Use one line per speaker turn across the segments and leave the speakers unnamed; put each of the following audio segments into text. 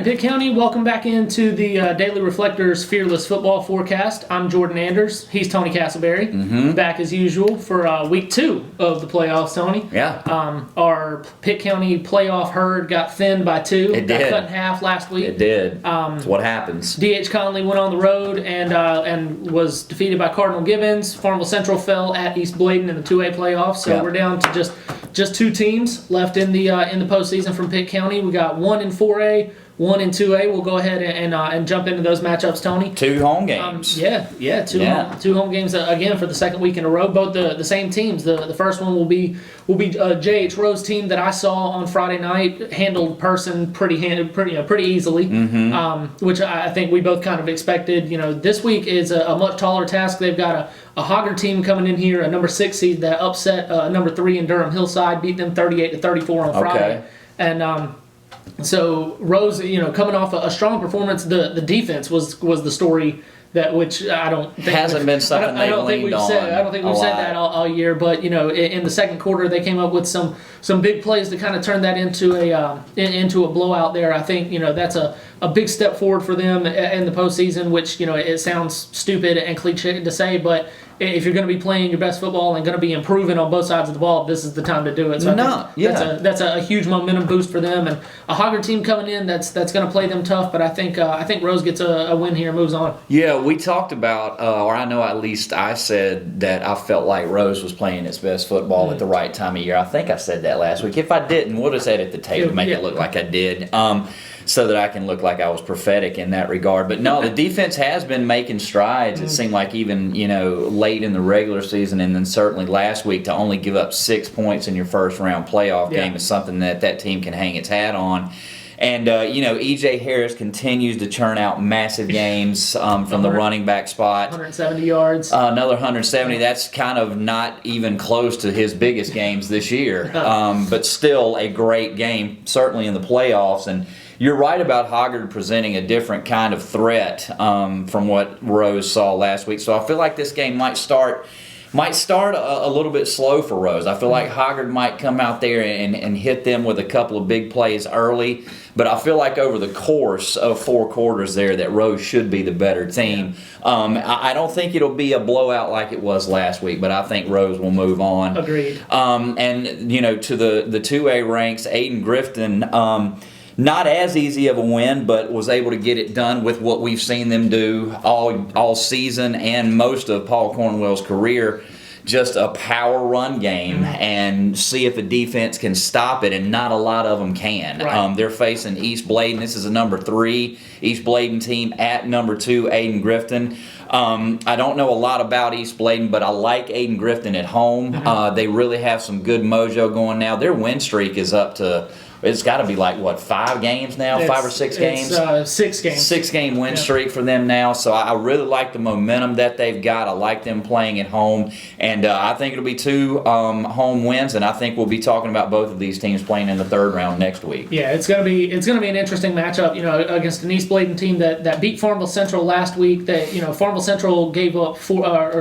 right, Pitt County, welcome back into the Daily Reflector's Fearless Football Forecast. I'm Jordan Anders. He's Tony Castleberry. Back as usual for week 2 of the playoffs, Tony.
Yeah.
Our Pitt County playoff herd got thinned by 2.
It
got
did.
cut in half last week.
It did. That's what happens.
D.H. Conley went on the road and was defeated by Cardinal Gibbons. Farmville Central fell at East Bladen in the 2A playoffs. So we're down to just 2 teams left in the postseason from Pitt County. We got 1 in 4A, 1 in 2A. We'll go ahead and jump into those matchups, Tony.
2 home games.
Two home games again for the second week in a row. Both the same teams. The first one will be J.H. Rowe's team that I saw on Friday night, handled Person pretty easily, which I think we both kind of expected. You know, this week is a much taller task. They've got a Hoggard team coming in here, a number 6 seed that upset number 3 in Durham Hillside, beat them 38-34 on Friday, and. So Rose, coming off a strong performance, the defense was the story which I don't think
hasn't been something they've leaned on.
I don't think we've said that all year. But in the second quarter, they came up with some big plays to kind of turn that into a blowout. There, I think that's a big step forward for them in the postseason. Which it sounds stupid and cliche to say, but if you're going to be playing your best football and going to be improving on both sides of the ball, this is the time to do it. So that's a huge momentum boost for them, and a Hoggard team coming in that's going to play them tough. But I think Rose gets a win here and moves on.
Yeah, we talked about, or I know at least I said that I felt like Rose was playing its best football at the right time of year. I think I said that last week. If I didn't, we'll just edit the tape to make it look like I did. So that I can look like I was prophetic in that regard. But no, the defense has been making strides. It seemed like even, late in the regular season and then certainly last week to only give up 6 points in your first round playoff game is something that team can hang its hat on. And, E.J. Harris continues to churn out massive games from the running back spot.
170 yards.
Another 170. That's kind of not even close to his biggest games this year. But still a great game, certainly in the playoffs. And you're right about Hoggard presenting a different kind of threat from what Rose saw last week. So I feel like this game might start a little bit slow for Rose. I feel like Hoggard might come out there and hit them with a couple of big plays early. But I feel like over the course of 4 quarters there that Rose should be the better team. I don't think it'll be a blowout like it was last week, but I think Rose will move on.
Agreed.
And, to the 2A ranks, Aiden Grifton, not as easy of a win, but was able to get it done with what we've seen them do all season and most of Paul Cornwell's career. Just a power run game and see if the defense can stop it, and not a lot of them can.
Right.
They're facing East Bladen. This is a number 3 East Bladen team at number 2 Aiden Grifton. I don't know a lot about East Bladen, but I like Aiden Grifton at home. They really have some good mojo going now. Their win streak is up to... It's got to be like, 5 games now? 5 or 6 games?
It's 6 games.
6-game win streak for them now. So I really like the momentum that they've got. I like them playing at home. And I think it'll be 2 home wins. And I think we'll be talking about both of these teams playing in the 3rd round next week.
Yeah, it's gonna be an interesting matchup. Against an East Bladen team that beat Farmville Central last week. That Farmville Central gave up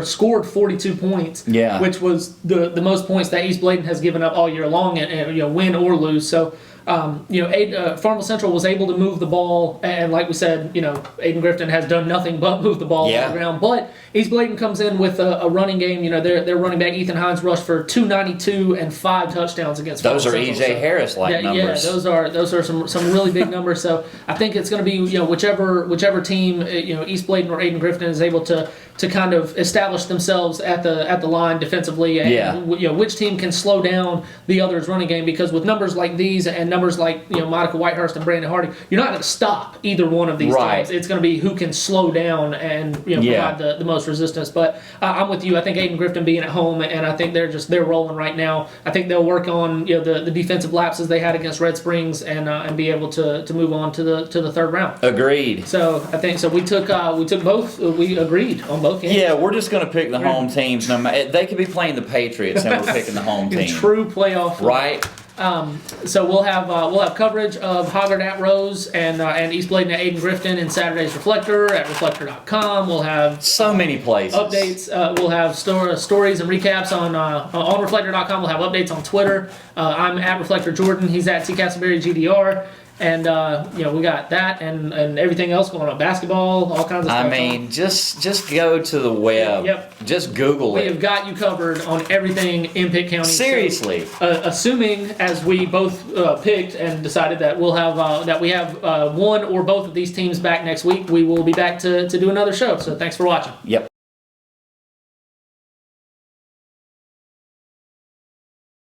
scored 42 points.
Yeah.
Which was the most points that East Bladen has given up all year long, and win or lose. So. Farmville Central was able to move the ball, and like we said, Aiden Grifton has done nothing but move the ball on the ground. But East Bladen comes in with a running game. Their running back Ethan Hines rushed for 292 and 5 touchdowns against.
Those are
Central.
E.J. Harris numbers.
Yeah, those are some really big numbers. So I think it's going to be whichever team East Bladen or Aiden Grifton is able to kind of establish themselves at the line defensively, and which team can slow down the other's running game, because with numbers like these and numbers like Monica Whitehurst and Brandon Hardy, you're not going to stop either one of these teams. It's going to be who can slow down and provide the most resistance. But I'm with you. I think Aiden Grifton being at home, and I think they're rolling right now. I think they'll work on the defensive lapses they had against Red Springs and be able to move on to the 3rd round.
Agreed.
So I think we took both. We agreed on both games.
Yeah, we're just going to pick the home teams. They could be playing the Patriots, and we're picking the home team.
True playoff.
Right.
So we'll have coverage of Hoggard at Rose and East Bladen at Aiden Grifton in Saturday's Reflector at reflector.com. We'll have
so many places.
Updates. We'll have stories and recaps on reflector.com. We'll have updates on Twitter. I'm at Reflector Jordan. He's at T Castleberry GDR. And we got that and everything else going on, basketball, all kinds of stuff.
I mean, just go to the web.
Yep.
Just Google
We
it.
have got you covered on everything in Pitt County.
Seriously.
So, assuming, as we both picked and decided that we'll have we have one or both of these teams back next week, we will be back to do another show. So thanks for watching.
Yep.